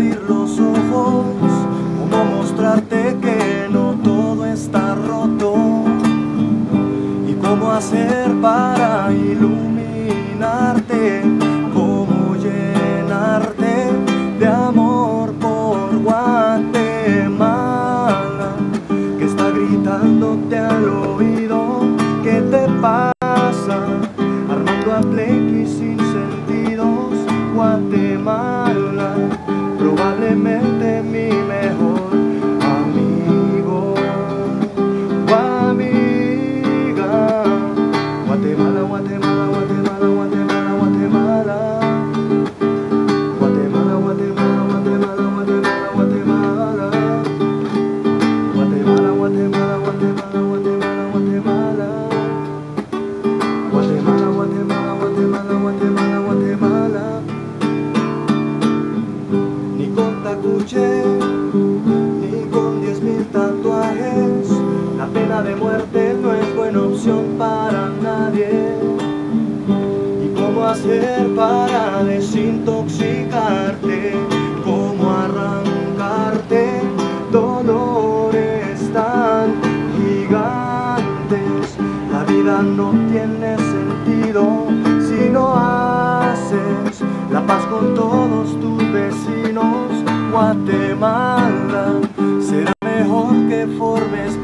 abrir los ojos, cómo mostrarte que no todo está roto, y cómo hacer para iluminarte, cómo llenarte de amor por Guatemala, que está gritándote al oído. ¿Qué te pasa? Armando a pleito y sin sentidos. Guatemala, probablemente mi mejor amigo o amiga. Guatemala, Guatemala, Guatemala, Guatemala, Guatemala. Guatemala, Guatemala, Guatemala, Guatemala, Guatemala. Guatemala, Guatemala, Guatemala, Guatemala, Guatemala. Guatemala, Guatemala, Guatemala, Guatemala, Guatemala. Ni con tacuche, ni con 10.000 tatuajes, la pena de muerte no es buena opción para nadie. ¿Y cómo hacer para desintoxicarte? ¿Cómo arrancarte dolores tan gigantes? La vida no tiene sentido si no haces la paz con todos tus vecinos. Guatemala, será mejor que formes